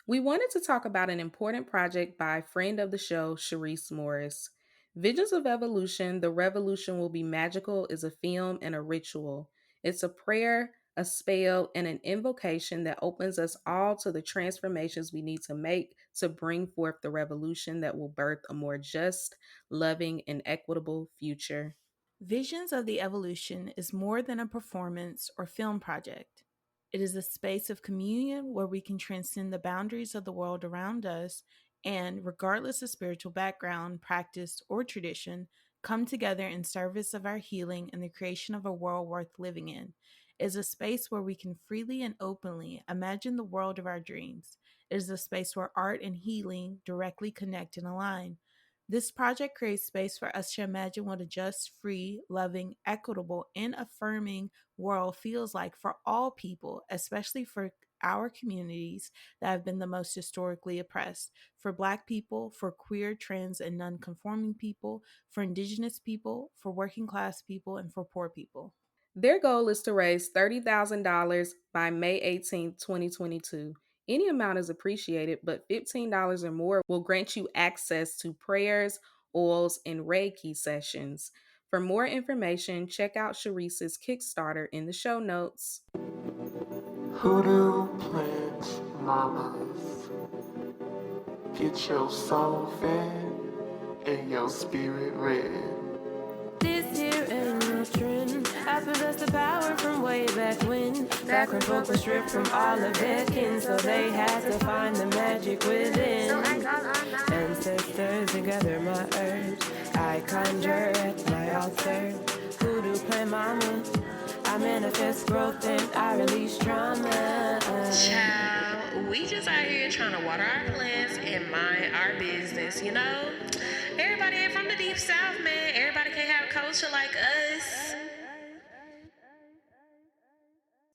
We wanted to talk about an important project by friend of the show, Sharice Morris. Visions of Evolution, The Revolution Will Be Magical is a film and a ritual. It's a prayer, a spell, and an invocation that opens us all to the transformations we need to make to bring forth the revolution that will birth a more just, loving, and equitable future. Visions of the Evolution is more than a performance or film project. It is a space of communion where we can transcend the boundaries of the world around us and, regardless of spiritual background, practice, or tradition, come together in service of our healing and the creation of a world worth living in. It is a space where we can freely and openly imagine the world of our dreams. It is a space where art and healing directly connect and align. This project creates space for us to imagine what a just, free, loving, equitable, and affirming world feels like for all people, especially for our communities that have been the most historically oppressed, for Black people, for queer, trans, and non-conforming people, for Indigenous people, for working class people, and for poor people. Their goal is to raise $30,000 by May 18th, 2022. Any amount is appreciated, but $15 or more will grant you access to prayers, oils, and Reiki sessions. For more information, check out Sharice's Kickstarter in the show notes. Hoodoo plant mamas. Get your soul fed and your spirit read. This here ain't no trend. I possess the power from way back when. Back when folk were stripped from all of their kin, so they had to find the magic within. So I call on my ancestors and gather my herbs. I conjure at my altar. Hoodoo plant mama. I manifest growth and I release trauma. Child, we just out here trying to water our plants and mind our business, you know? Everybody ain't from the deep south, man. Everybody can't have culture like us.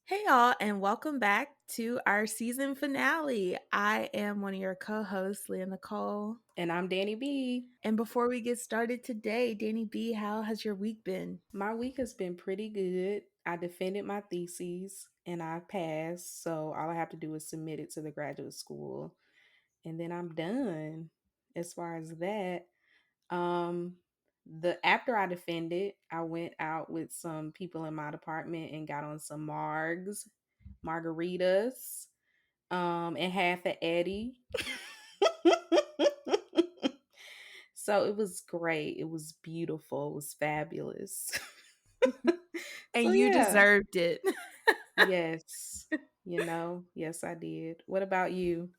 Hey, y'all, and welcome back to our season finale. I am one of your co hosts, Leah Nicole. And I'm Danny B. And before we get started today, Danny B, how has your week been? My week has been pretty good. I defended my thesis and I passed, so all I have to do is submit it to the graduate school, and then I'm done as far as that. Um, the After I defended, I went out with some people in my department and got on some margaritas, and half a Eddie. So it was great. It was beautiful. It was fabulous. And So you yeah, deserved it. yes, yes I did. What about you?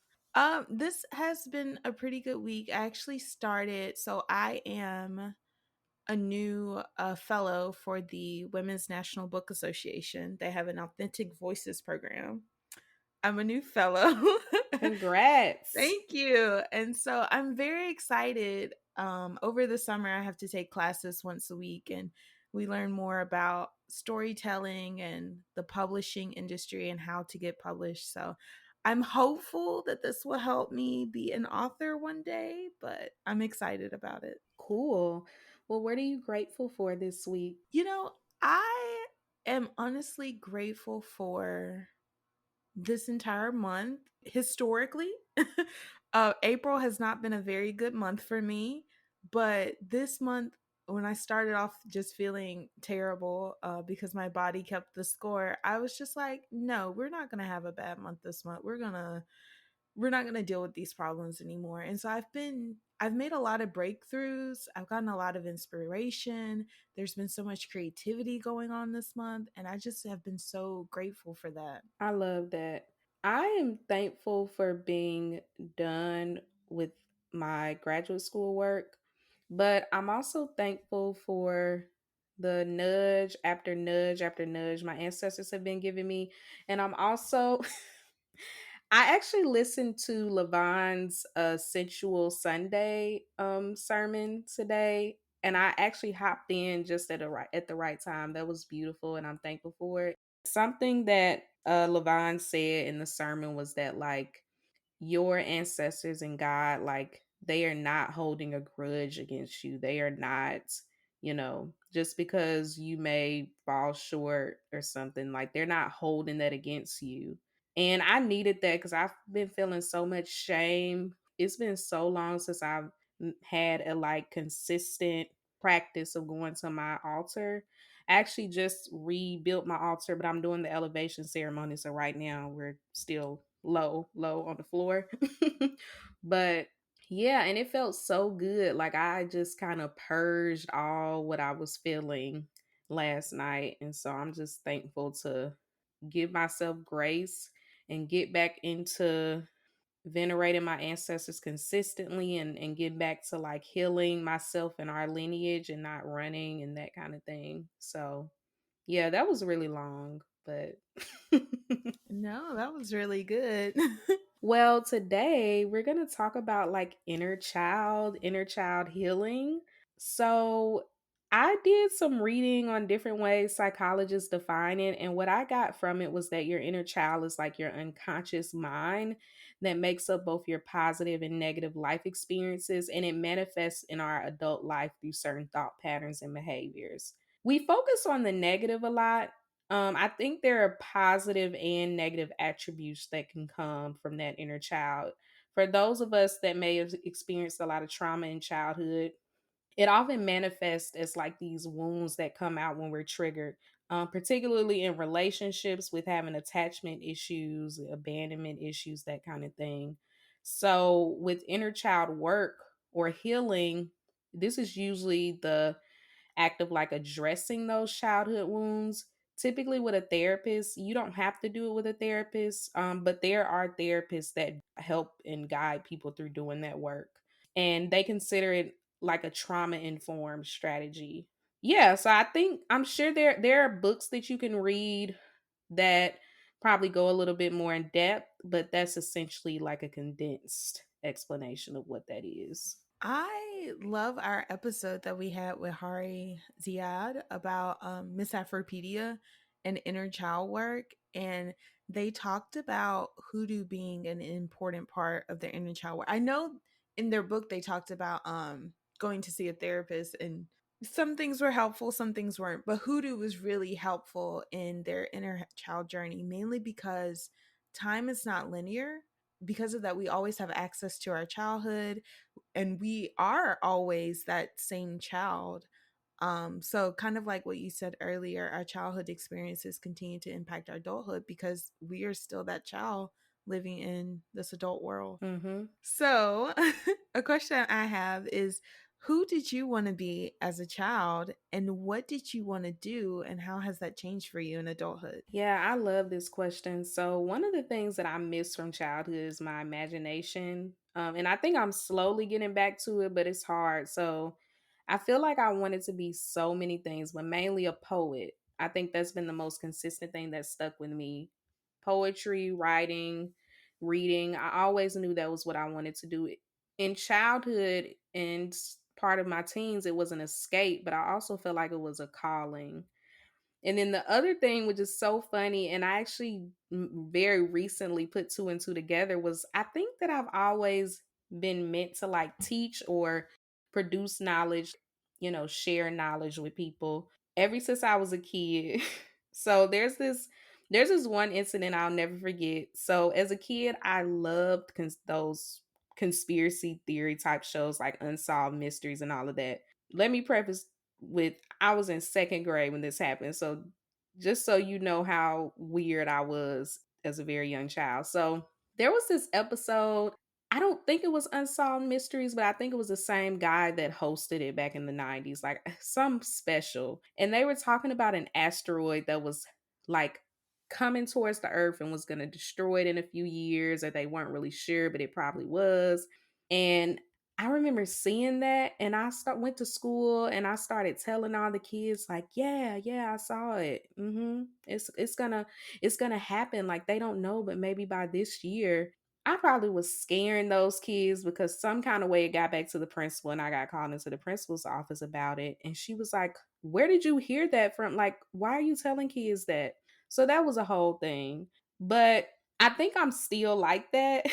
This has been a pretty good week. I actually started, so I am a new fellow for the Women's National Book Association. They have an Authentic Voices program. I'm a new fellow. Congrats. Thank you. And so I'm very excited. Over the summer, I have to take classes once a week, and we learn more about storytelling and the publishing industry and how to get published. So I'm hopeful that this will help me be an author one day, but I'm excited about it. Cool. Well, what are you grateful for this week? You know, I am honestly grateful for this entire month. Historically, April has not been a very good month for me, but this month, when I started off just feeling terrible because my body kept the score, I was just like, no, we're not gonna have a bad month this month. We're not going to deal with these problems anymore. And so I've made a lot of breakthroughs. I've gotten a lot of inspiration. There's been so much creativity going on this month, and I just have been so grateful for that. I love that. I am thankful for being done with my graduate school work, but I'm also thankful for the nudge after nudge after nudge my ancestors have been giving me. And I'm also, I actually listened to Levon's Sensual Sunday sermon today, and I actually hopped in just at the right time. That was beautiful, and I'm thankful for it. Something that Levon said in the sermon was that, like, your ancestors and God, like, they are not holding a grudge against you. They are not, just because you may fall short or something, like, they're not holding that against you. And I needed that because I've been feeling so much shame. It's been so long since I've had a like consistent practice of going to my altar. I actually just rebuilt my altar, but I'm doing the elevation ceremony. So right now we're still low on the floor. But yeah, and it felt so good. Like I just kind of purged all what I was feeling last night. And so I'm just thankful to give myself grace and get back into venerating my ancestors consistently and get back to like healing myself and our lineage and not running and that kind of thing. So, yeah, that was really long, but No, that was really good. well, today we're going to talk about like inner child healing. So, I did some reading on different ways psychologists define it. And what I got from it was that your inner child is like your unconscious mind that makes up both your positive and negative life experiences. And it manifests in our adult life through certain thought patterns and behaviors. We focus on the negative a lot. I think there are positive and negative attributes that can come from that inner child. For those of us that may have experienced a lot of trauma in childhood, it often manifests as like these wounds that come out when we're triggered, particularly in relationships with having attachment issues, abandonment issues, that kind of thing. So, with inner child work or healing, this is usually the act of like addressing those childhood wounds. Typically, with a therapist, you don't have to do it with a therapist, but there are therapists that help and guide people through doing that work. And they consider it like a trauma informed strategy. Yeah, so I think I'm sure there are books that you can read that probably go a little bit more in depth, but that's essentially like a condensed explanation of what that is. I love our episode that we had with Hari Ziad about Miss Afropedia and inner child work. And they talked about hoodoo being an important part of their inner child work. I know in their book they talked about going to see a therapist, and some things were helpful, some things weren't. But hoodoo was really helpful in their inner child journey, mainly because time is not linear. Because of that, we always have access to our childhood, and we are always that same child. So kind of like what you said earlier, our childhood experiences continue to impact our adulthood because we are still that child living in this adult world. Mm-hmm. So a question I have is, who did you want to be as a child, and what did you want to do, and how has that changed for you in adulthood? Yeah, I love this question. So, one of the things that I miss from childhood is my imagination. And I think I'm slowly getting back to it, but it's hard. So, I feel like I wanted to be so many things, but mainly a poet. I think that's been the most consistent thing that stuck with me. Poetry, writing, reading. I always knew that was what I wanted to do. In childhood and part of my teens, it was an escape, but I also felt like it was a calling. And then the other thing, which is so funny, and I actually very recently put two and two together, was I think that I've always been meant to like teach or produce knowledge, share knowledge with people ever since I was a kid. So there's this one incident I'll never forget. So as a kid, I loved those conspiracy theory type shows like Unsolved Mysteries and all of that. Let me preface with I was in second grade when this happened. So just so you know how weird I was as a very young child. So there was this episode. I don't think it was Unsolved Mysteries, but I think it was the same guy that hosted it back in the 90s, like some special. And they were talking about an asteroid that was like coming towards the earth and was going to destroy it in a few years, or they weren't really sure, but it probably was. And I remember seeing that, and went to school and I started telling all the kids like, yeah, I saw it. It's gonna happen. Like they don't know, but maybe by this year. I probably was scaring those kids because some kind of way it got back to the principal, and I got called into the principal's office about it. And she was like, "Where did you hear that from? Like, why are you telling kids that?" So that was a whole thing. But I think I'm still like that.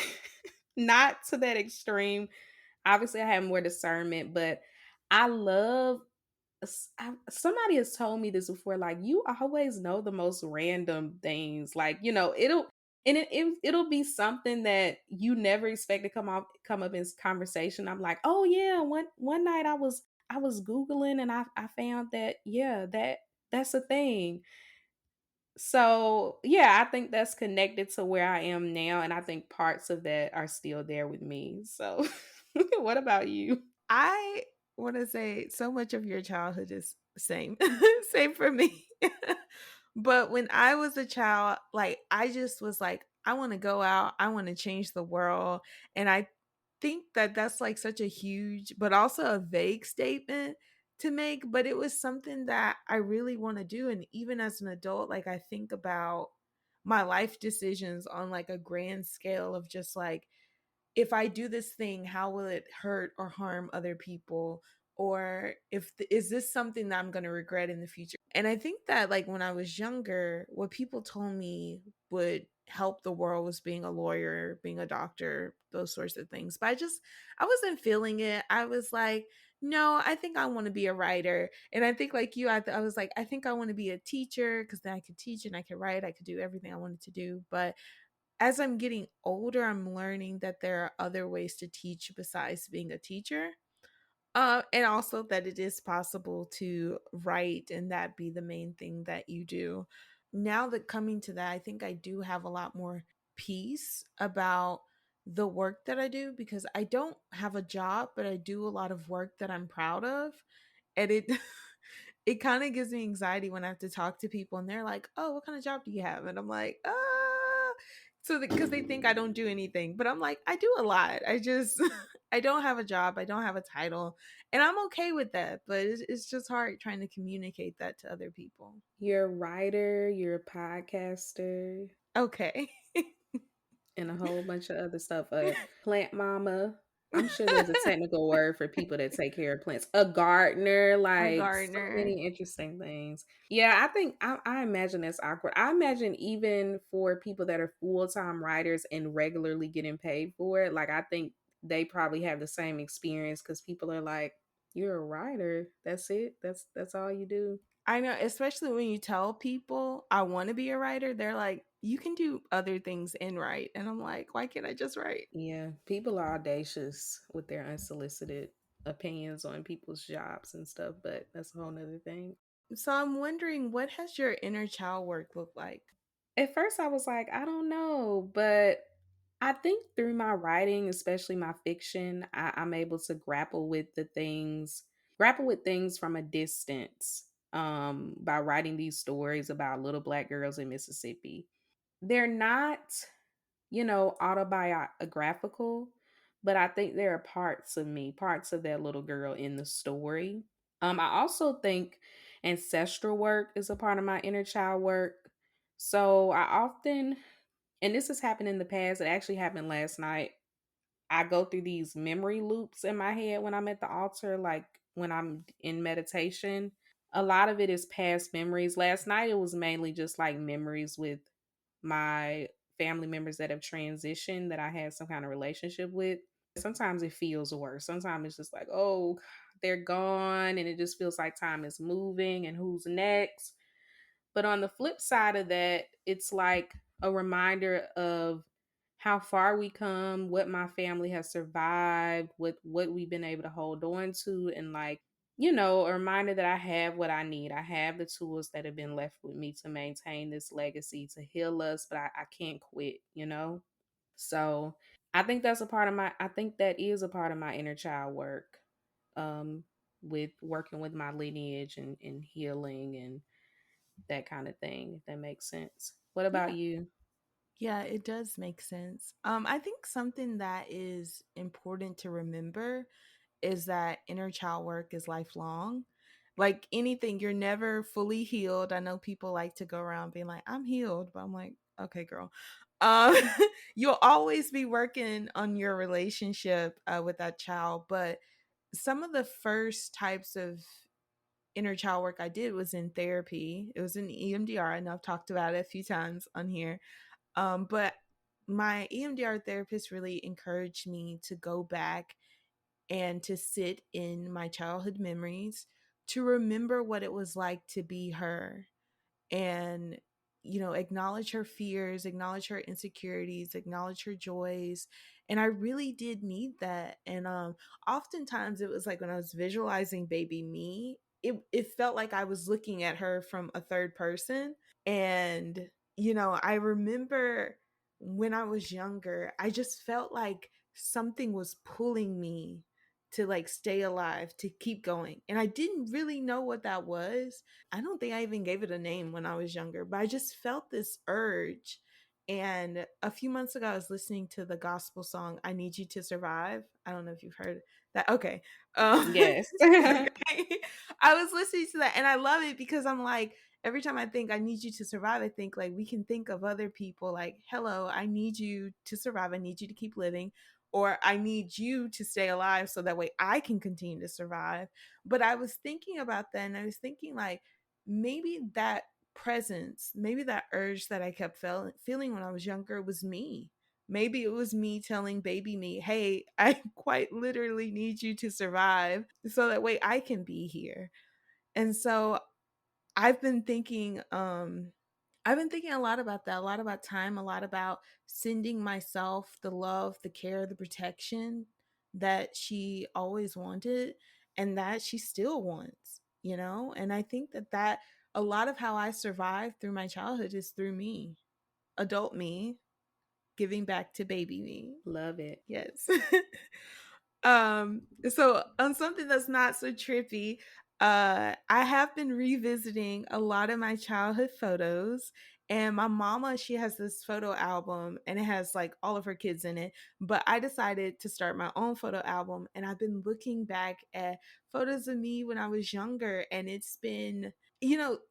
Not to that extreme. Obviously, I have more discernment, but I love. Somebody has told me this before. Like, you always know the most random things. Like, it'll and it'll be something that you never expect to come up in conversation. I'm like, oh yeah, one night I was googling and I found that, yeah, that's a thing. So yeah, I think that's connected to where I am now, and I think parts of that are still there with me. So what about you? I want to say so much of your childhood is same. Same for me. But when I was a child, like I just was like I want to go out, I want to change the world, and I think that that's like such a huge but also a vague statement to make, but it was something that I really want to do. And even as an adult, like I think about my life decisions on like a grand scale of just like if I do this thing, how will it hurt or harm other people? Or is this something that I'm going to regret in the future? And I think that like when I was younger, what people told me would help the world was being a lawyer, being a doctor, those sorts of things. But I wasn't feeling it. I was like, no, I think I want to be a writer. And I think like you, I was like, I think I want to be a teacher because then I could teach and I could write. I could do everything I wanted to do. But as I'm getting older, I'm learning that there are other ways to teach besides being a teacher. And also that it is possible to write and that be the main thing that you do. Now that coming to that, I think I do have a lot more peace about the work that I do because I don't have a job, but I do a lot of work that I'm proud of. And it it kind of gives me anxiety when I have to talk to people and they're like, "Oh, what kind of job do you have?" And I'm like, so because they think I don't do anything, but I'm like, I do a lot. I just I don't have a job, I don't have a title, and I'm okay with that. But it's just hard trying to communicate that to other people. You're a writer, you're a podcaster, Okay. and a whole bunch of other stuff. A plant mama. I'm sure there's a technical word for people that take care of plants. A gardener, A like so gardener. many interesting things. Yeah, I think I imagine that's awkward. I imagine even for people that are full-time writers and regularly getting paid for it, like I think they probably have the same experience because people are like, "You're a writer. That's it. That's all you do." I know, especially when you tell people I want to be a writer, they're like, you can do other things and write. And I'm like, why can't I just write? Yeah, people are audacious with their unsolicited opinions on people's jobs and stuff, but that's a whole nother thing. So I'm wondering, what has your inner child work look like? At first, I was like, I don't know, but I think through my writing, especially my fiction, I'm able to grapple with things from a distance by writing these stories about little black girls in Mississippi. They're not, autobiographical, but I think there are parts of me, parts of that little girl in the story. I also think ancestral work is a part of my inner child work. So I often, and this has happened in the past, it actually happened last night. I go through these memory loops in my head when I'm at the altar, like when I'm in meditation. A lot of it is past memories. Last night, it was mainly just like memories with my family members that have transitioned that I had some kind of relationship with. Sometimes it feels worse. Sometimes it's just like, oh, they're gone, and it just feels like time is moving and who's next. But on the flip side of that, it's like a reminder of how far we come, what my family has survived, what we've been able to hold on to, and like, a reminder that I have what I need. I have the tools that have been left with me to maintain this legacy, to heal us, but I can't quit. So I think that is a part of my inner child work, um, with working with my lineage and healing and that kind of thing, if that makes sense. What about Yeah. you? Yeah, it does make sense. I think something that is important to remember is that inner child work is lifelong. Like anything, you're never fully healed. I know people like to go around being like, I'm healed, but I'm like, okay, girl. Um, you'll always be working on your relationship with that child. But some of the first types of inner child work I did was in therapy. It was in EMDR. I know I've talked about it a few times on here. But my EMDR therapist really encouraged me to go back and to sit in my childhood memories to remember what it was like to be her. And acknowledge her fears, acknowledge her insecurities, acknowledge her joys. And I really did need that. And oftentimes it was like when I was visualizing baby me, it felt like I was looking at her from a third person. And, I remember when I was younger, I just felt like something was pulling me to like stay alive, to keep going. And I didn't really know what that was. I don't think I even gave it a name when I was younger, but I just felt this urge. And a few months ago, I was listening to the gospel song, I Need You to Survive. I don't know if you've heard that. Okay. Yes. Okay. I was listening to that and I love it because I'm like, every time I think I need you to survive, I think like we can think of other people like, hello, I need you to survive. I need you to keep living, or I need you to stay alive so that way I can continue to survive. But I was thinking about that and I was thinking like maybe that presence, maybe that urge that I kept feeling when I was younger was me. Maybe it was me telling baby me, hey, I quite literally need you to survive so that way I can be here. And so I've been thinking a lot about that, a lot about time, a lot about sending myself the love, the care, the protection that she always wanted and that she still wants. And I think that a lot of how I survived through my childhood is through me, adult me, giving back to baby me. Love it. Yes. So on something that's not so trippy, I have been revisiting a lot of my childhood photos. And my mama, she has this photo album and it has like all of her kids in it. But I decided to start my own photo album. And I've been looking back at photos of me when I was younger. And it's been,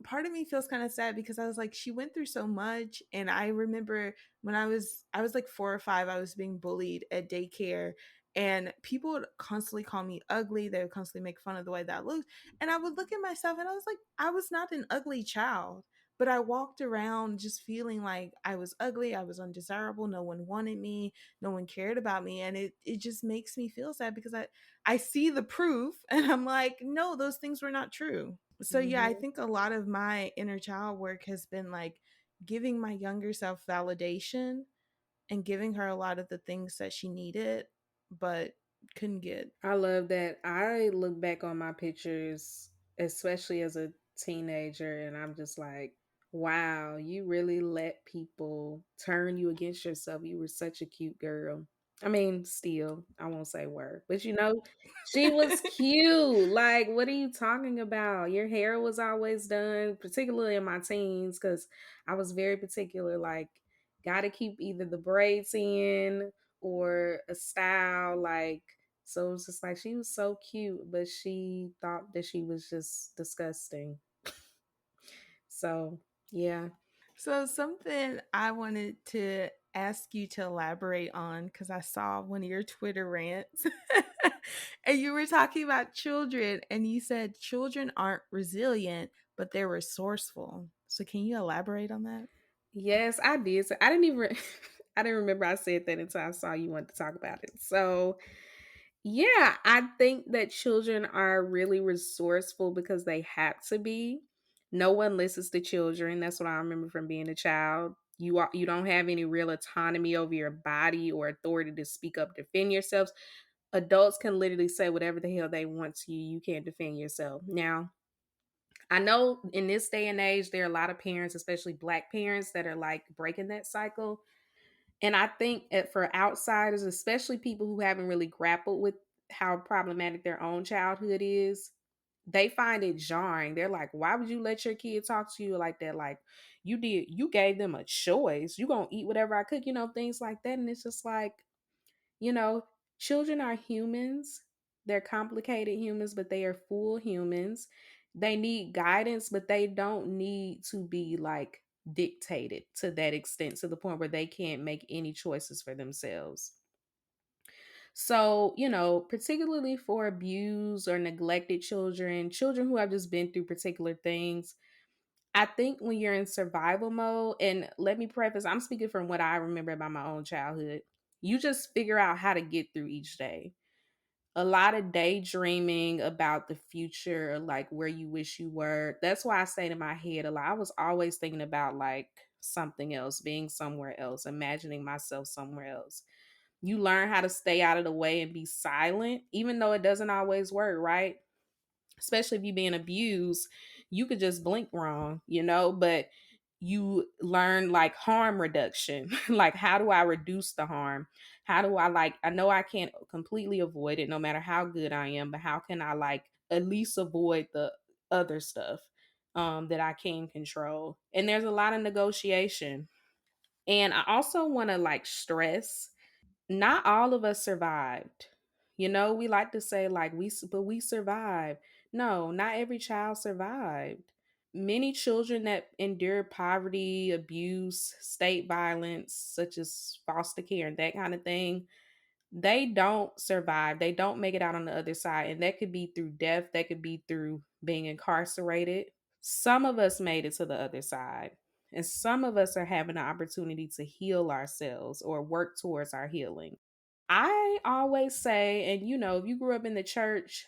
part of me feels kind of sad because I was like, she went through so much. And I remember when I was like 4 or 5, I was being bullied at daycare and people would constantly call me ugly. They would constantly make fun of the way that I looked. And I would look at myself and I was like, I was not an ugly child. But I walked around just feeling like I was ugly. I was undesirable. No one wanted me. No one cared about me. And it just makes me feel sad because I see the proof and I'm like, no, those things were not true. So yeah, I Mhm. think a lot of my inner child work has been like giving my younger self validation and giving her a lot of the things that she needed but couldn't get. I love that. I look back on my pictures, especially as a teenager, and I'm just like, wow, you really let people turn you against yourself. You were such a cute girl. I mean, still, I won't say word, but she was cute. Like, what are you talking about? Your hair was always done, particularly in my teens, because I was very particular. Like, gotta keep either the braids in or a style. Like, so it was just like she was so cute, but she thought that she was just disgusting. So, yeah. So something I wanted to ask you to elaborate on because I saw one of your Twitter rants and you were talking about children and you said children aren't resilient, but they're resourceful. So can you elaborate on that? Yes, I did. So I didn't even I didn't remember I said that until I saw you wanted to talk about it. So, yeah, I think that children are really resourceful because they have to be. No one listens to children. That's what I remember from being a child. You don't have any real autonomy over your body or authority to speak up, defend yourselves. Adults can literally say whatever the hell they want to you. You can't defend yourself. Now, I know in this day and age, there are a lot of parents, especially Black parents, that are like breaking that cycle. And I think for outsiders, especially people who haven't really grappled with how problematic their own childhood is, they find it jarring. They're like, why would you let your kid talk to you like that? Like, you gave them a choice. You gonna eat whatever I cook, things like that. And it's just like, you know, children are humans. They're complicated humans, but they are full humans. They need guidance, but they don't need to be like dictated to that extent to the point where they can't make any choices for themselves. So, particularly for abused or neglected children, children who have just been through particular things, I think when you're in survival mode, and let me preface, I'm speaking from what I remember about my own childhood, you just figure out how to get through each day. a lot of daydreaming about the future, like where you wish you were. That's why I say in my head a lot. I was always thinking about like something else, being somewhere else, imagining myself somewhere else. You learn how to stay out of the way and be silent, even though it doesn't always work, right? Especially if you're being abused, you could just blink wrong, but you learn like harm reduction. Like, how do I reduce the harm? How do I, like, I know I can't completely avoid it no matter how good I am, but how can I like at least avoid the other stuff that I can control? And there's a lot of negotiation. And I also want to like stress, not all of us survived. We like to say like but we survived. No, not every child survived. Many children that endure poverty, abuse, state violence, such as foster care and that kind of thing, they don't survive. They don't make it out on the other side. And that could be through death, that could be through being incarcerated. Some of us made it to the other side. And some of us are having an opportunity to heal ourselves or work towards our healing. I always say, and if you grew up in the church,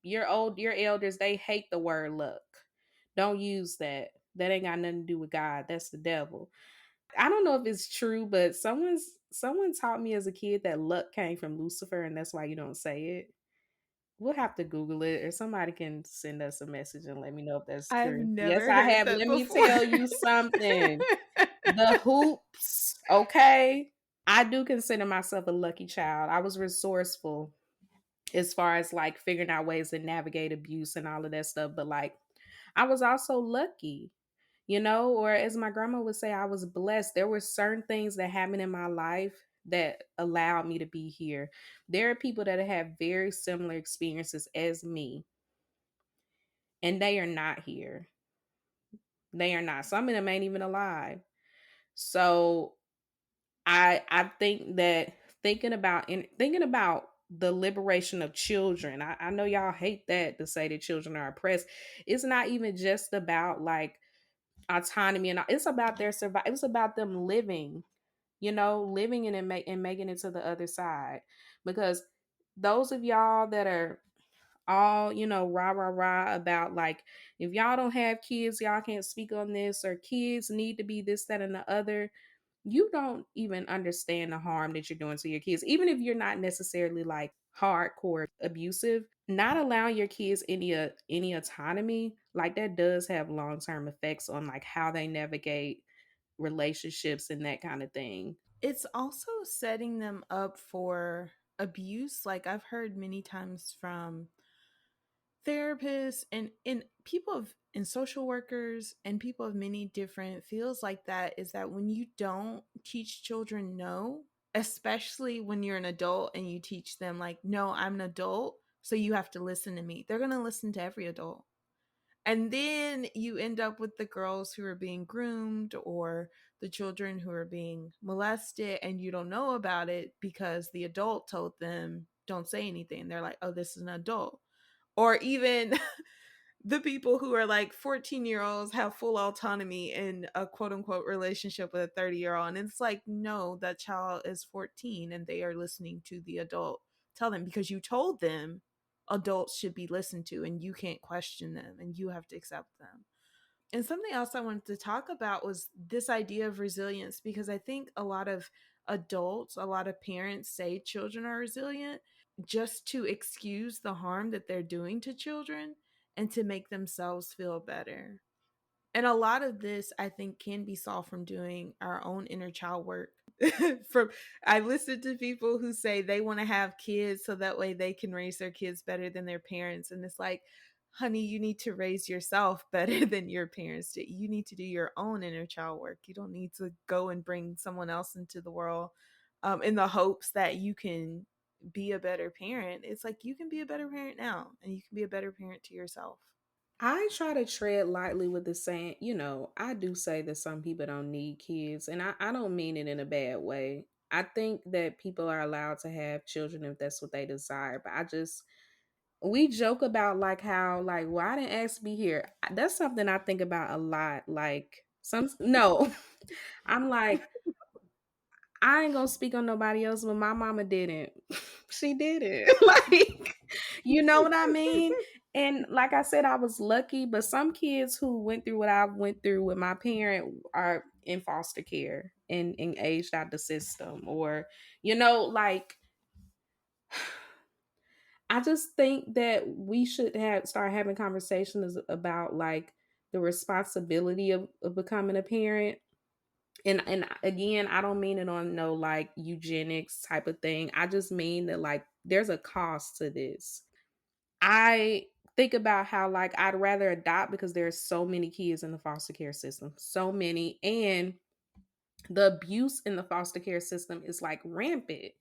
your elders, they hate the word luck. Don't use that. That ain't got nothing to do with God. That's the devil. I don't know if it's true, but someone taught me as a kid that luck came from Lucifer, and that's why you don't say it. We'll have to Google it, or somebody can send us a message and let me know if that's I've true. Yes, never I heard have. that Let me before. tell you something. The hoops, okay? I do consider myself a lucky child. I was resourceful as far as like figuring out ways to navigate abuse and all of that stuff. But like, I was also lucky, or as my grandma would say, I was blessed. There were certain things that happened in my life that allowed me to be here. There are people that have very similar experiences as me, and they are not here. They are not. Some of them ain't even alive. So I think that thinking about the liberation of children. I know y'all hate that, to say that children are oppressed. It's not even just about like autonomy, and it's about their survival. It's about them living, living and making it to the other side. Because those of y'all that are all rah rah rah about like, if y'all don't have kids, y'all can't speak on this, or kids need to be this, that, and the other. You don't even understand the harm that you're doing to your kids. Even if you're not necessarily like hardcore abusive, not allowing your kids any autonomy, like that does have long-term effects on like how they navigate relationships and that kind of thing. It's also setting them up for abuse. Like I've heard many times from therapists and people of and social workers and people of many different fields like that, is that when you don't teach children no, especially when you're an adult and you teach them like, no, I'm an adult, so you have to listen to me, they're going to listen to every adult. And then you end up with the girls who are being groomed or the children who are being molested, and you don't know about it because the adult told them don't say anything. They're like, oh, this is an adult. Or even the people who are like 14-year-olds have full autonomy in a quote unquote relationship with a 30-year-old. And it's like, no, that child is 14 and they are listening to the adult tell them, because you told them adults should be listened to and you can't question them and you have to accept them. And something else I wanted to talk about was this idea of resilience, because I think a lot of adults, a lot of parents say children are resilient just to excuse the harm that they're doing to children and to make themselves feel better. And a lot of this, I think, can be solved from doing our own inner child work. From I listen to people who say they want to have kids so that way they can raise their kids better than their parents. And it's like, honey, you need to raise yourself better than your parents did. You need to do your own inner child work. You don't need to go and bring someone else into the world in the hopes that you can be a better parent. It's like, you can be a better parent now and you can be a better parent to yourself. I try to tread lightly with the saying, I do say that some people don't need kids, and I don't mean it in a bad way. I think that people are allowed to have children if that's what they desire, but we joke about like how like, well, I didn't ask to be here. That's something I think about a lot. Like, no, I'm like, I ain't gonna speak on nobody else, but my mama didn't. She didn't. Like, you know what I mean? And like I said, I was lucky, but some kids who went through what I went through with my parent are in foster care and aged out the system. Or, like, I just think that we should start having conversations about like the responsibility of becoming a parent. And again, I don't mean it on no like eugenics type of thing. I just mean that like there's a cost to this. I think about how like I'd rather adopt because there's so many kids in the foster care system, so many, and the abuse in the foster care system is like rampant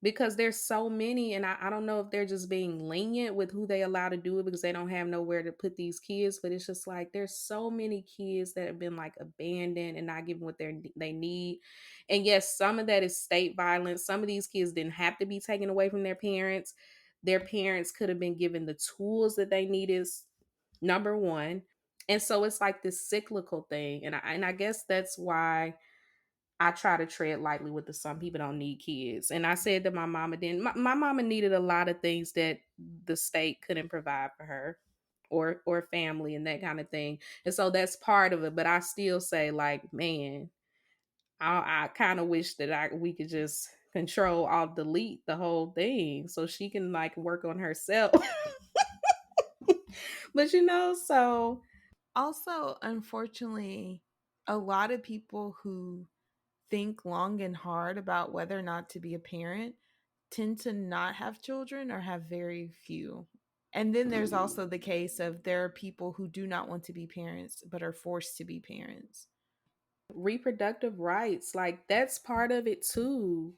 because there's so many. And I don't know if they're just being lenient with who they allow to do it because they don't have nowhere to put these kids, but it's just like there's so many kids that have been like abandoned and not given what they need. And yes, some of that is state violence. Some of these kids didn't have to be taken away from their parents. Their parents could have been given the tools that they needed, number one. And so it's like this cyclical thing, and I guess that's why I try to tread lightly with the some people don't need kids. And I said that my mama didn't. My mama needed a lot of things that the state couldn't provide for her, or family and that kind of thing. And so that's part of it. But I still say, like, man, I kind of wish that we could just control, alt delete the whole thing so she can like work on herself. But so Also, unfortunately, a lot of people who think long and hard about whether or not to be a parent tend to not have children or have very few. And then there's also the case of there are people who do not want to be parents but are forced to be parents. reproductive rights, like that's part of it too.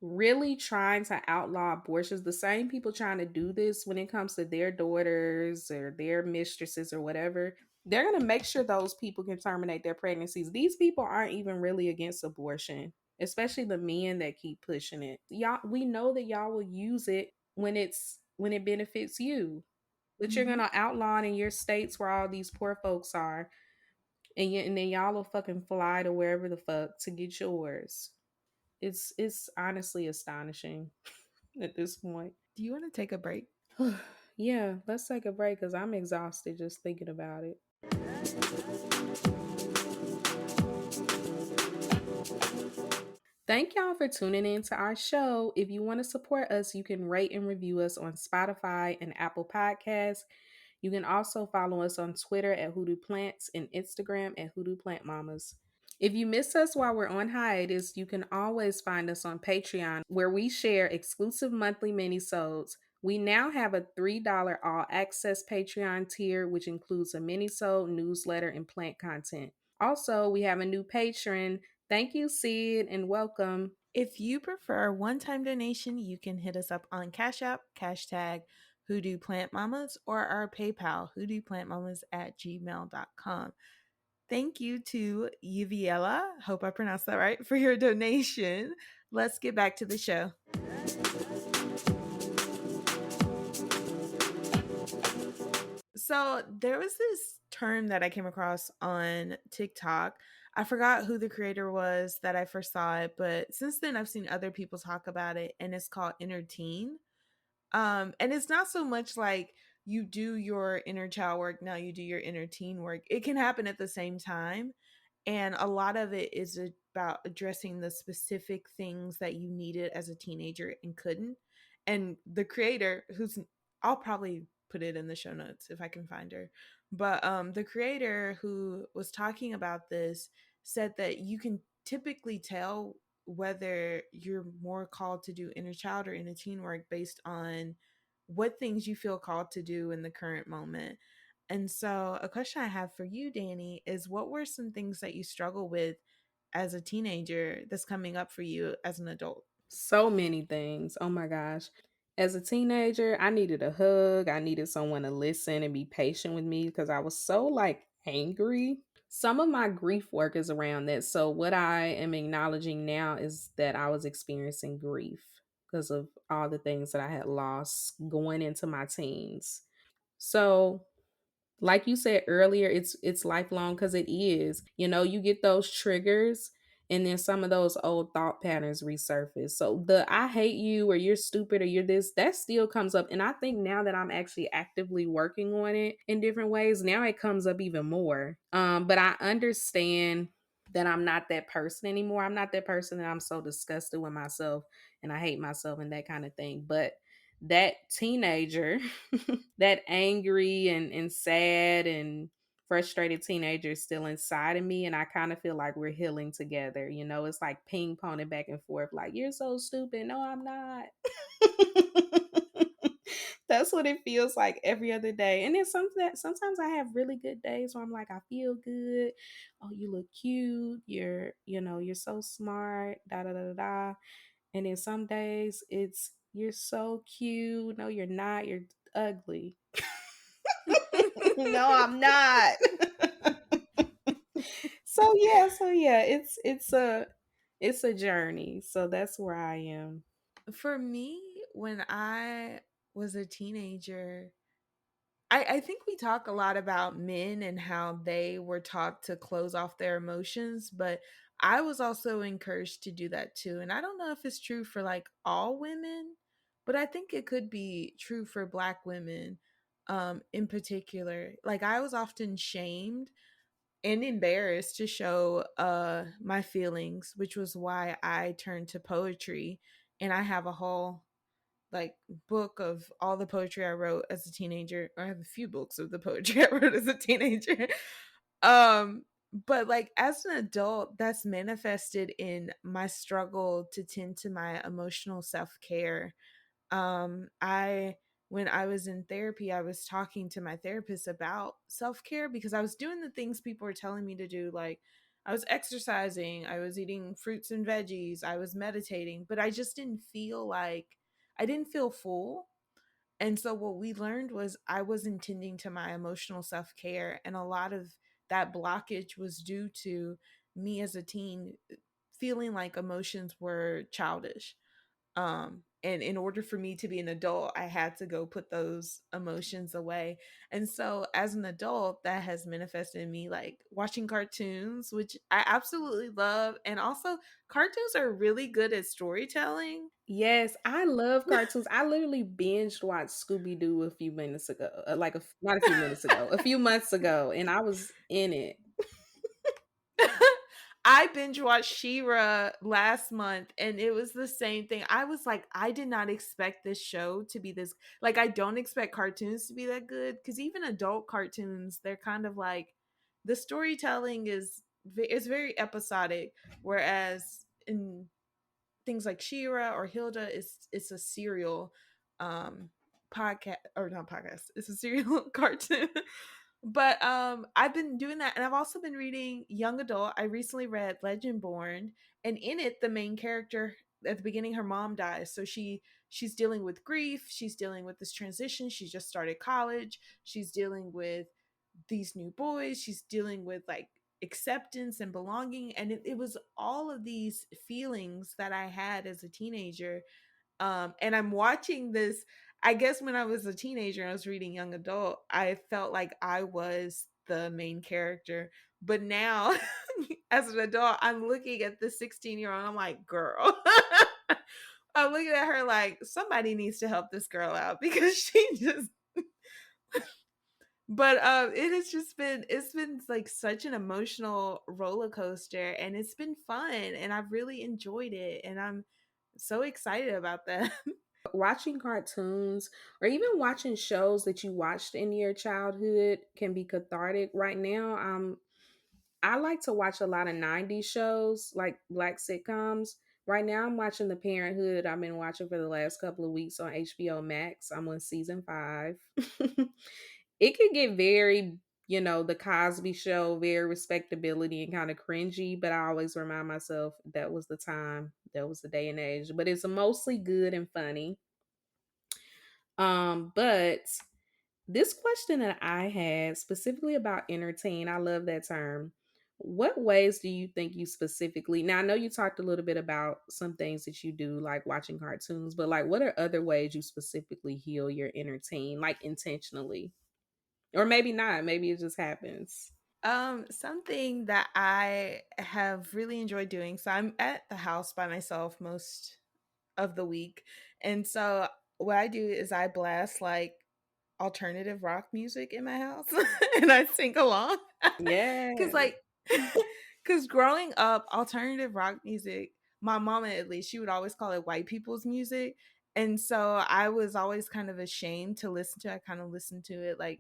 Really trying to outlaw abortions, the same people trying to do this when it comes to their daughters or their mistresses or whatever, they're going to make sure those people can terminate their pregnancies. These people aren't even really against abortion, especially the men that keep pushing it. Y'all, we know that y'all will use it when it benefits you, but you're going Mhm. to outlaw it in your states where all these poor folks are, and then y'all will fucking fly to wherever the fuck to get yours. It's honestly astonishing at this point. Do you want to take a break? Yeah, let's take a break because I'm exhausted just thinking about it. Thank y'all for tuning in to our show. If you want to support us, you can rate and review us on Spotify and Apple Podcasts. You can also follow us on Twitter at Hoodoo Plants and Instagram at Hoodoo Plant Mamas. If you miss us while we're on hiatus, you can always find us on Patreon, where we share exclusive monthly mini-sodes. We now have a $3 all-access Patreon tier, which includes a mini-sode, newsletter, and plant content. Also, we have a new patron. Thank you, Sid, and welcome. If you prefer a one-time donation, you can hit us up on Cashapp, hashtag Hoodoo Plant Mamas, or our PayPal, hoodooplantmamas@gmail.com. Thank you to Yuviela, hope I pronounced that right, for your donation. Let's get back to the show. So there was this term that I came across on TikTok. I forgot who the creator was that I first saw it, but since then I've seen other people talk about it, and it's called inner teen. And it's not so much like you do your inner child work, now you do your inner teen work. It can happen at the same time. And a lot of it is about addressing the specific things that you needed as a teenager and couldn't. And the creator, who's, I'll probably put it in the show notes if I can find her. But the creator who was talking about this said that you can typically tell whether you're more called to do inner child or inner teen work based on what things you feel called to do in the current moment. And so, a question I have for you, Dani, is what were some things that you struggle with as a teenager that's coming up for you as an adult? So many things. Oh my gosh. As a teenager, I needed a hug. I needed someone to listen and be patient with me because I was so like angry. Some of my grief work is around that. So, what I am acknowledging now is that I was experiencing grief because of all the things that I had lost going into my teens. So, like you said earlier, it's lifelong because it is. You get those triggers and then some of those old thought patterns resurface. So the I hate you or you're stupid or you're this, that still comes up. And I think now that I'm actually actively working on it in different ways, now it comes up even more. But I understand that I'm not that person anymore. I'm not that person that I'm so disgusted with myself and I hate myself and that kind of thing. But that teenager, that angry and sad and frustrated teenager is still inside of me, and I kind of feel like we're healing together. You know, it's like ping ponging back and forth, like, you're so stupid. No, I'm not. That's what it feels like every other day. And then sometimes I have really good days where I'm like, I feel good. Oh, you look cute. You're so smart. Da da da da da. And then some days it's you're so cute. No, you're not. You're ugly. No, I'm not. So yeah, it's a journey. So that's where I am. For me, when I was a teenager, I think we talk a lot about men and how they were taught to close off their emotions, but I was also encouraged to do that too. And I don't know if it's true for like all women, but I think it could be true for Black women in particular. Like I was often shamed and embarrassed to show my feelings, which was why I turned to poetry. And I have a whole like book of all the poetry I wrote as a teenager. Or I have a few books of the poetry I wrote as a teenager. um but like as an adult, that's manifested in my struggle to tend to my emotional self-care. I When I was in therapy, I was talking to my therapist about self-care because I was doing the things people were telling me to do. Like I was exercising, I was eating fruits and veggies, I was meditating, but I just didn't feel like I didn't feel full. And so what we learned was I wasn't tending to my emotional self-care, and a lot of that blockage was due to me as a teen feeling like emotions were childish. And in order for me to be an adult, I had to go put those emotions away. And so as an adult, that has manifested in me like watching cartoons, which I absolutely love. And also cartoons are really good at storytelling. Yes, I love cartoons. I literally binged watched Scooby Doo a few minutes ago, not a few minutes ago, a few months ago, and I was in it. I binge watched She-Ra last month and it was the same thing. I was like, I did not expect this show to be this, like I don't expect cartoons to be that good, because even adult cartoons, they're kind of like the storytelling is very episodic, whereas in things like She-Ra or Hilda, it's a serial podcast, or not podcast, it's a serial cartoon. But I've been doing that, and I've also been reading young adult. I recently read Legend Born, and in it the main character, at the beginning her mom dies, so she's dealing with grief, she's dealing with this transition, she just started college, she's dealing with these new boys, she's dealing with like acceptance and belonging, and it was all of these feelings that I had as a teenager. And I'm watching this. I guess when I was a teenager and I was reading young adult, I felt like I was the main character. But now, as an adult, I'm looking at the 16-year-old, I'm like, girl. I'm looking at her like somebody needs to help this girl out because she just. But it has just been, it's been like such an emotional roller coaster, and it's been fun, and I've really enjoyed it, and I'm so excited about that. Watching cartoons or even watching shows that you watched in your childhood can be cathartic. Right now, I like to watch a lot of 90s shows, like black sitcoms. Right now, I'm watching The Parenthood. I've been watching for the last couple of weeks on HBO Max. I'm on season 5. It can get very, the Cosby Show, very respectability and kind of cringy, but I always remind myself that was the time, that was the day and age. But it's mostly good and funny. But this question that I had specifically about entertain, I love that term. What ways do you think you specifically, now I know you talked a little bit about some things that you do like watching cartoons, but like what are other ways you specifically heal your entertain, like intentionally? Or maybe not, maybe it just happens. Something that I have really enjoyed doing. So I'm at the house by myself most of the week. And so what I do is I blast like alternative rock music in my house and I sing along. Cause Yeah. like cause growing up, alternative rock music, my mama at least, she would always call it white people's music. And so I was always kind of ashamed to listen to. I kind of listened to it like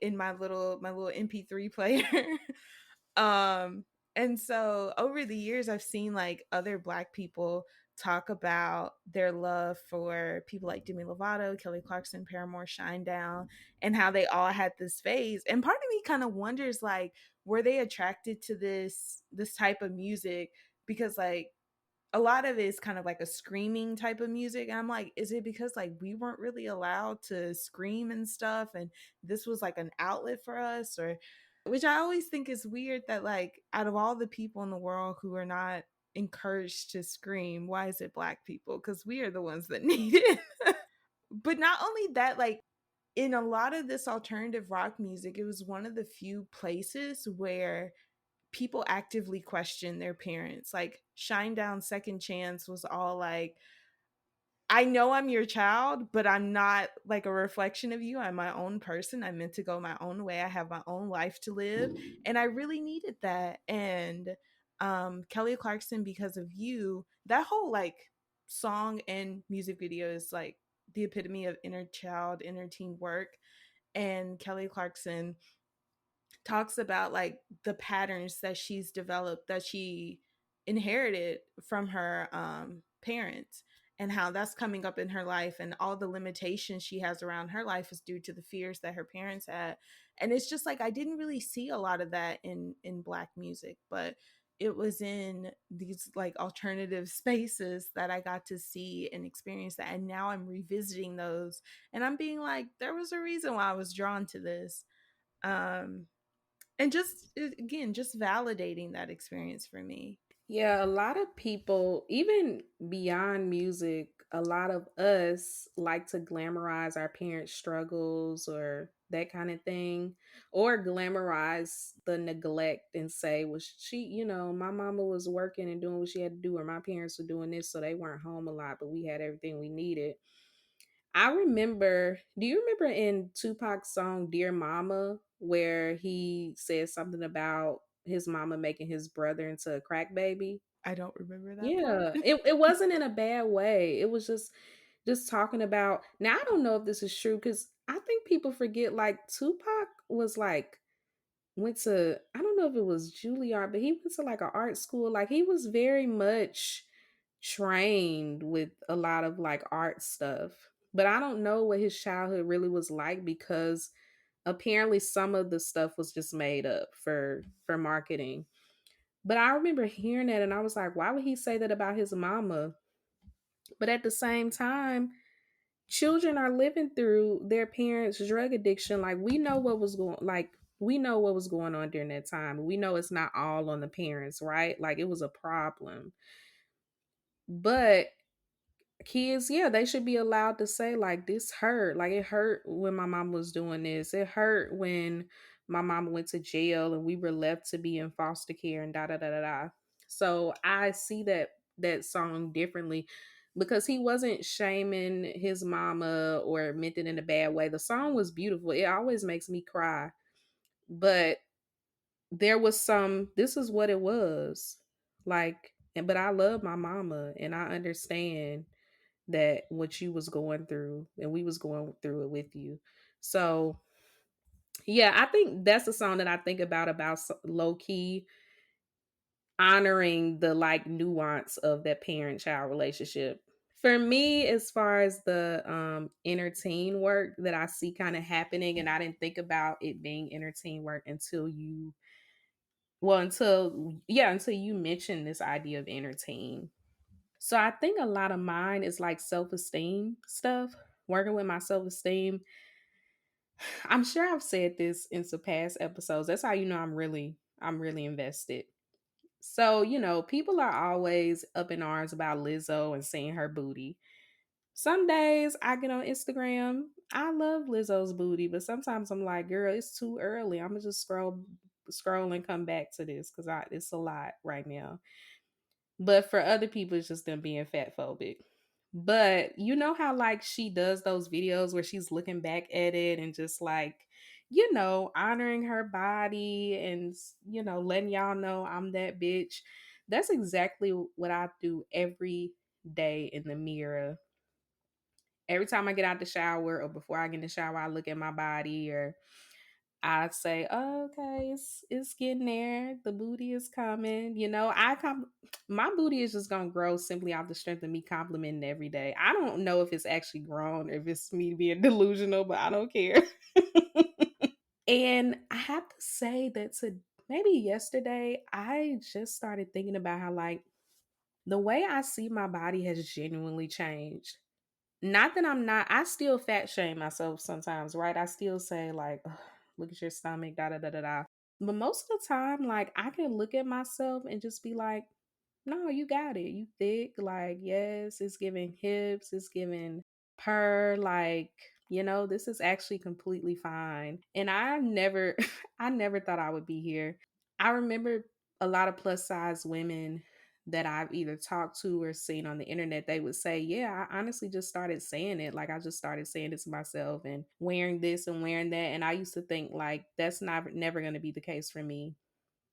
in my little MP3 player. um and so over the years I've seen like other black people talk about their love for people like Demi Lovato, Kelly Clarkson, Paramore, Shinedown, and how they all had this phase. And part of me kind of wonders like were they attracted to this type of music because like a lot of it is kind of like a screaming type of music. And I'm like, is it because like we weren't really allowed to scream and stuff and this was like an outlet for us? Or which I always think is weird that like out of all the people in the world who are not encouraged to scream, why is it black people? Because we are the ones that need it. But not only that, like in a lot of this alternative rock music, it was one of the few places where people actively question their parents. Like Shinedown Second Chance was all like, I know I'm your child, but I'm not like a reflection of you. I'm my own person. I'm meant to go my own way. I have my own life to live. And I really needed that. And Kelly Clarkson, Because of You, that whole like song and music video is like the epitome of inner child, inner teen work. And Kelly Clarkson talks about like the patterns that she's developed that she inherited from her parents and how that's coming up in her life and all the limitations she has around her life is due to the fears that her parents had. And it's just like I didn't really see a lot of that in black music, but it was in these like alternative spaces that I got to see and experience that, and now I'm revisiting those and I'm being like there was a reason why I was drawn to this. um and just again just validating that experience for me. Yeah, a lot of people, even beyond music, a lot of us like to glamorize our parents' struggles or that kind of thing, or glamorize the neglect and say, well, she, my mama was working and doing what she had to do, or my parents were doing this, so they weren't home a lot, but we had everything we needed. Do you remember in Tupac's song Dear Mama, where he says something about his mama making his brother into a crack baby? I don't remember that part. Yeah, it wasn't in a bad way. It was just talking about. Now I don't know if this is true because I think people forget like Tupac was like went to, I don't know if it was Juilliard, but he went to like an art school. Like he was very much trained with a lot of like art stuff. But I don't know what his childhood really was like because apparently some of the stuff was just made up for marketing. But I remember hearing that and I was like, why would he say that about his mama? But at the same time, children are living through their parents' drug addiction. Like we know what was going on during that time. We know it's not all on the parents, right? Like it was a problem. But kids, yeah, they should be allowed to say like this hurt. Like it hurt when my mom was doing this. It hurt when my mom went to jail and we were left to be in foster care and da da da da da. So I see that song differently because he wasn't shaming his mama or meant it in a bad way. The song was beautiful. It always makes me cry. But there was some, this is what it was. Like, but I love my mama and I understand that what you was going through and we was going through it with you. So yeah, I think that's a song that I think about low key honoring the like nuance of that parent child relationship. For me, as far as the entertain work that I see kind of happening, and I didn't think about it being entertain work until you mentioned this idea of entertain. So I think a lot of mine is like self-esteem stuff, working with my self-esteem. I'm sure I've said this in some past episodes. That's how you know I'm really invested. So, people are always up in arms about Lizzo and seeing her booty. Some days I get on Instagram, I love Lizzo's booty, but sometimes I'm like, girl, it's too early. I'm gonna just scroll and come back to this because I it's a lot right now. But for other people, it's just them being fat phobic. But you know how like she does those videos where she's looking back at it and just like, honoring her body and letting y'all know I'm that bitch. That's exactly what I do every day in the mirror. Every time I get out the shower or before I get in the shower, I look at my body or I say, oh, okay, it's getting there. The booty is coming. My booty is just gonna grow simply off the strength of me complimenting every day. I don't know if it's actually grown or if it's me being delusional, but I don't care. And I have to say that to maybe yesterday, I just started thinking about how like the way I see my body has genuinely changed. Not that I still fat shame myself sometimes, right? I still say, like, "Ugh, look at your stomach, da da da da da." But most of the time, like, I can look at myself and just be like, no, you got it. You thick. Like, yes, it's giving hips, it's giving per, like, this is actually completely fine. And I never, I never thought I would be here. I remember a lot of plus size women that I've either talked to or seen on the internet, they would say, yeah, I honestly just started saying it. Like I just started saying it to myself and wearing this and wearing that. And I used to think like that's not never going to be the case for me,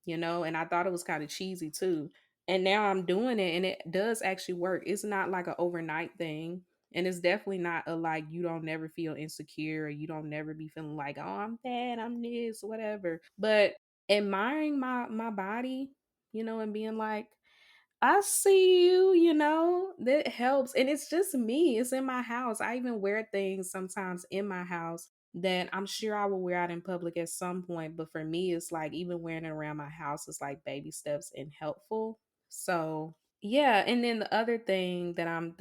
and I thought it was kind of cheesy too. And now I'm doing it and it does actually work. It's not like an overnight thing. And it's definitely not a like you don't never feel insecure or you don't never be feeling like, oh, I'm fat, I'm this, whatever. But admiring my body, and being like, I see you, that helps. And it's just me. It's in my house. I even wear things sometimes in my house that I'm sure I will wear out in public at some point. But for me, it's like even wearing it around my house is like baby steps and helpful. So yeah. And then the other thing that I'm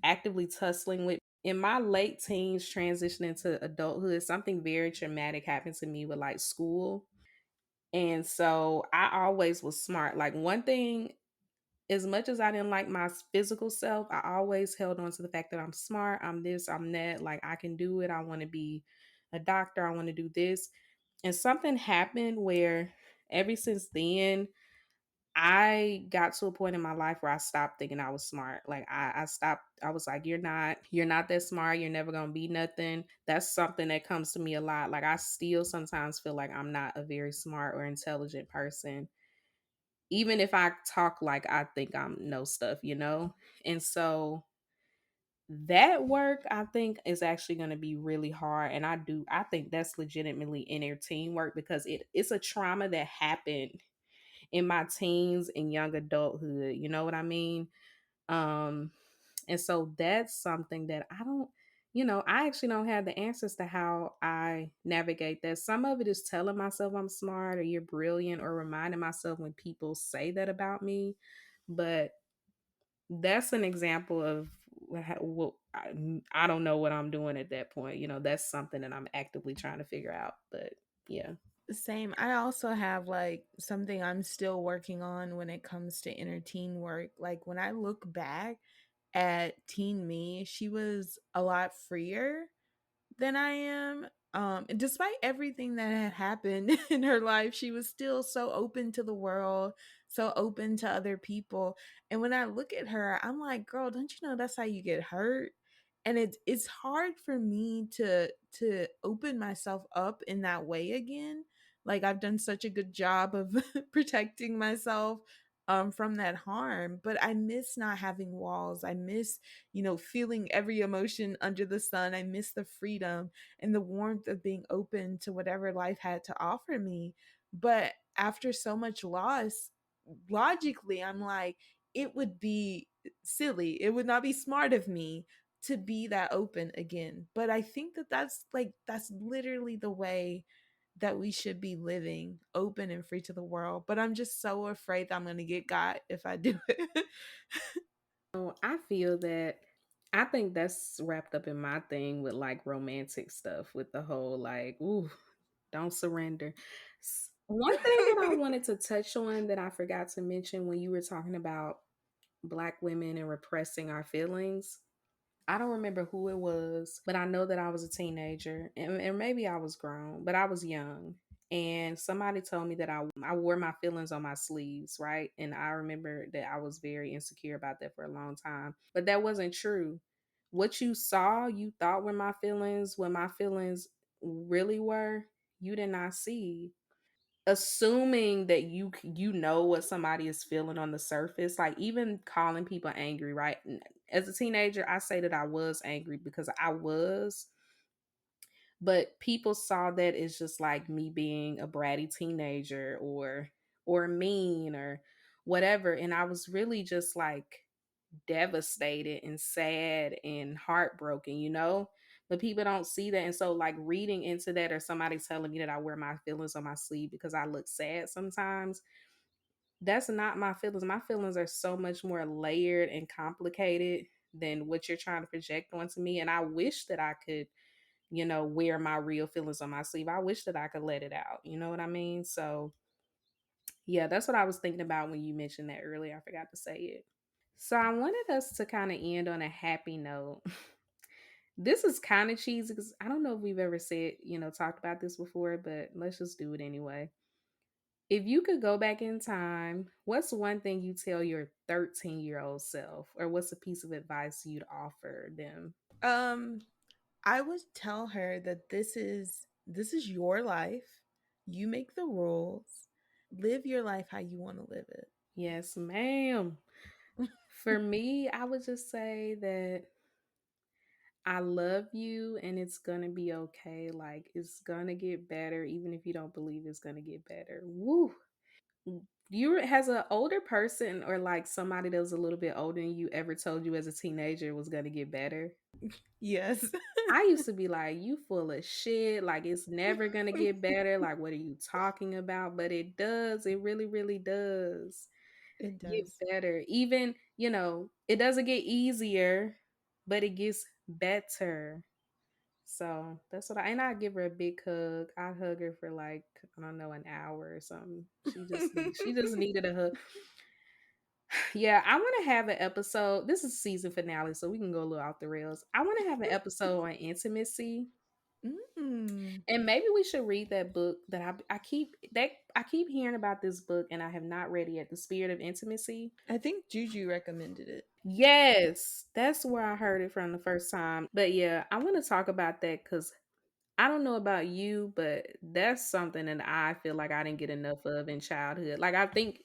actively tussling with in my late teens, transitioning to adulthood, something very traumatic happened to me with like school. And so I always was smart. Like one thing, as much as I didn't like my physical self, I always held on to the fact that I'm smart, I'm this, I'm that, like I can do it. I want to be a doctor, I want to do this. And something happened where ever since then, I got to a point in my life where I stopped thinking I was smart. Like I stopped, I was like, you're not that smart, you're never gonna be nothing. That's something that comes to me a lot. Like I still sometimes feel like I'm not a very smart or intelligent person even if I talk like I think I'm know stuff. And so that work I think is actually going to be really hard. And I think that's legitimately inner teen work because it's a trauma that happened in my teens and young adulthood. You know what I mean? Um, and so that's something that I actually don't have the answers to how I navigate that. Some of it is telling myself I'm smart or you're brilliant or reminding myself when people say that about me. But that's an example of what I don't know what I'm doing at that point. That's something that I'm actively trying to figure out. But yeah. Same. I also have like something I'm still working on when it comes to inner teen work. Like when I look back at teen me, she was a lot freer than I am. And despite everything that had happened in her life, she was still so open to the world, so open to other people. And when I look at her, I'm like, girl, don't you know that's how you get hurt? And it's hard for me to open myself up in that way again. Like I've done such a good job of protecting myself from that harm, but I miss not having walls. I miss feeling every emotion under the sun. I miss the freedom and the warmth of being open to whatever life had to offer me. But after so much loss, logically, I'm like, it would be silly. It would not be smart of me to be that open again. But I think that that's literally the way that we should be living, open and free to the world. But I'm just so afraid that I'm going to get got if I do it. Oh, I feel that I think that's wrapped up in my thing with like romantic stuff with the whole like, ooh, don't surrender. One thing that I wanted to touch on that I forgot to mention when you were talking about Black women and repressing our feelings, I don't remember who it was, but I know that I was a teenager, and maybe I was grown, but I was young. And somebody told me that I wore my feelings on my sleeves, right? And I remember that I was very insecure about that for a long time, but that wasn't true. What you saw, you thought were my feelings, what my feelings really were, you did not see. Assuming that you know what somebody is feeling on the surface, like even calling people angry, right? As a teenager, I say that I was angry because I was, but people saw that as just like me being a bratty teenager or mean or whatever, and I was really just like devastated and sad and heartbroken, but people don't see that. And so like reading into that, or somebody telling me that I wear my feelings on my sleeve because I look sad sometimes, that's not my feelings. My feelings are so much more layered and complicated than what you're trying to project onto me. And I wish that I could, wear my real feelings on my sleeve. I wish that I could let it out. You know what I mean? So yeah, that's what I was thinking about when you mentioned that earlier. I forgot to say it. So I wanted us to kind of end on a happy note. This is kind of cheesy because I don't know if we've ever said, talked about this before, but let's just do it anyway. If you could go back in time, what's one thing you tell your 13-year-old self, or what's a piece of advice you'd offer them? Um, I would tell her that this is your life. You make the rules. Live your life how you want to live it. Yes, ma'am. For me, I would just say that I love you and it's gonna be okay. Like it's gonna get better, even if you don't believe it's gonna get better. Woo. You has an older person or like somebody that was a little bit older than you ever told you as a teenager it was gonna get better? Yes. I used to be like, you full of shit. Like, it's never going to get better. Like, what are you talking about? But it does. It really, really does It get does. better. Even, it doesn't get easier, but it gets better. So that's what and I give her a big hug. I hug her for like, I don't know, an hour or something. She just needed a hug. Yeah, I want to have an episode. This is season finale, so we can go a little off the rails. I want to have an episode on intimacy. Mm. And maybe we should read that book that I keep hearing about this book and I have not read it yet. The Spirit of Intimacy. I think Juju recommended it. Yes, that's where I heard it from the first time. But yeah, I want to talk about that because I don't know about you, but that's something that I feel like I didn't get enough of in childhood. Like I think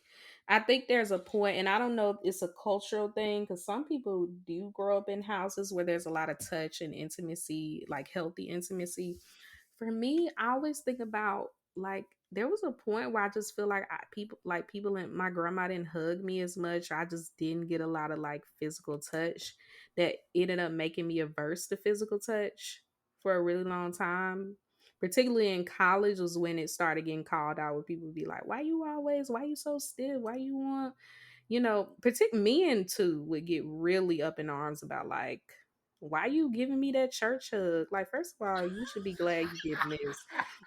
there's a point, and I don't know if it's a cultural thing because some people do grow up in houses where there's a lot of touch and intimacy, like healthy intimacy. For me, I always think about like there was a point where I just feel like people and my grandma didn't hug me as much. I just didn't get a lot of like physical touch that ended up making me averse to physical touch for a really long time. Particularly in college was when it started getting called out where people would be like, why you so stiff? Why you want, particularly men too would get really up in arms about like, why you giving me that church hug? Like, first of all, you should be glad you getting this.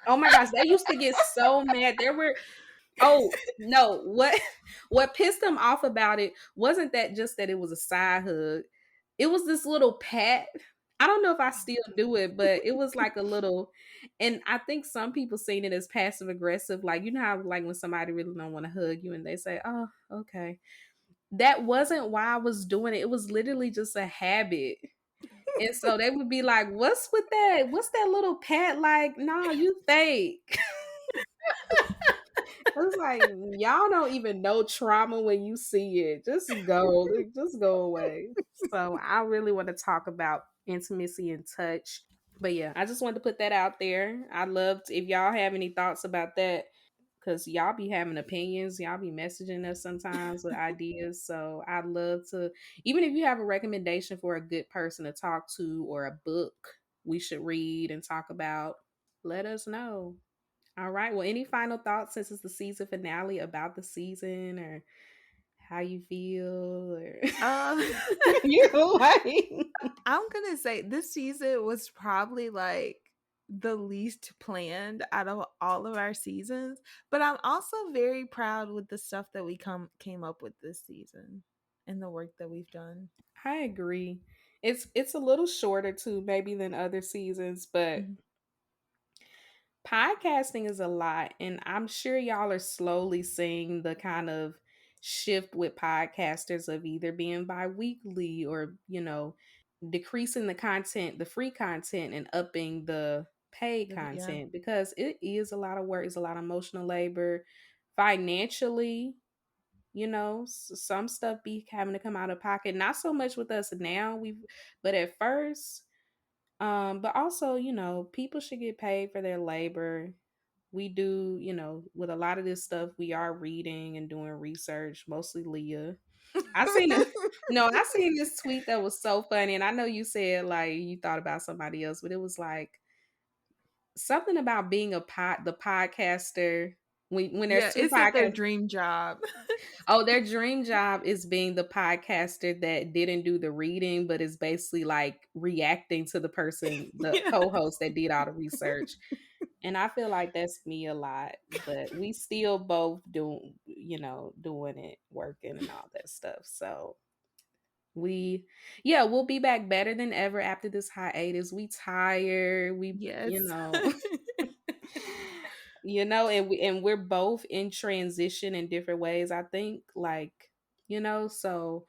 Oh my gosh, they used to get so mad. There were Oh no, what pissed them off about it wasn't that just that it was a side hug. It was this little pat. I don't know if I still do it, but it was like a little, and I think some people seen it as passive aggressive. Like, you know how like when somebody really don't want to hug you and they say, "Oh, okay." That wasn't why I was doing it. It was literally just a habit. And so they would be like, "What's with that? What's that little pat like? No, you fake." I was like, y'all don't even know trauma when you see it. Just go away. So I really want to talk about intimacy and touch. But yeah, I just wanted to put that out there. I loved if y'all have any thoughts about that, because y'all be having opinions. Y'all be messaging us sometimes with ideas. So I'd love to, even if you have a recommendation for a good person to talk to or a book we should read and talk about, let us know. All right. Well, any final thoughts since it's the season finale about the season or how you feel or Um, you like I'm gonna say this season was probably like the least planned out of all of our seasons, but I'm also very proud with the stuff that we came up with this season and the work that we've done. I agree. It's a little shorter too, maybe than other seasons, but Mhm. podcasting is a lot, and I'm sure y'all are slowly seeing the kind of shift with podcasters of either being bi-weekly or, decreasing the content, the free content, and upping the paid Yeah. content because it is a lot of work, it's a lot of emotional labor financially. Some stuff be having to come out of pocket, not so much with us now, but at first. But also, people should get paid for their labor. We do, with a lot of this stuff, we are reading and doing research, mostly Leah. I seen a no, I seen this tweet that was so funny, and I know you said like you thought about somebody else, but it was like something about being the podcaster when there's Yeah, two it said their podcasts. dream job. Oh, their dream job is being the podcaster that didn't do the reading, but is basically like reacting to the person, the Yeah. co-host that did all the research. And I feel like that's me a lot, but we still both doing it, working and all that stuff. So we'll be back better than ever after this hiatus. We tired. We, Yes. and we're both in transition in different ways. I think, like, so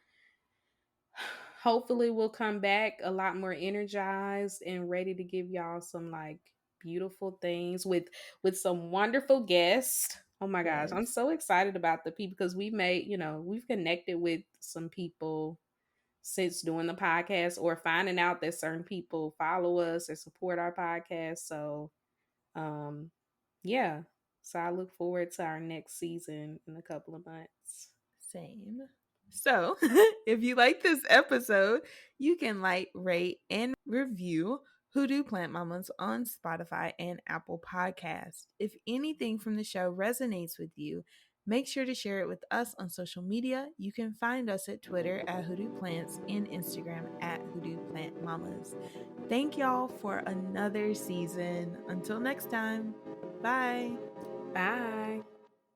hopefully we'll come back a lot more energized and ready to give y'all some like beautiful things with some wonderful guests. Oh my gosh, I'm Yes. so excited about the people because we've connected with some people since doing the podcast or finding out that certain people follow us or support our podcast. So um yeah. So I look forward to our next season in a couple of months. Same. So, if you like this episode, you can like, rate, and review Hoodoo Plant Mamas on Spotify and Apple Podcasts. If anything from the show resonates with you, make sure to share it with us on social media. You can find us at Twitter at Hoodoo Plants and Instagram at Hoodoo Plant Mamas. Thank y'all for another season. Until next time, bye. Bye.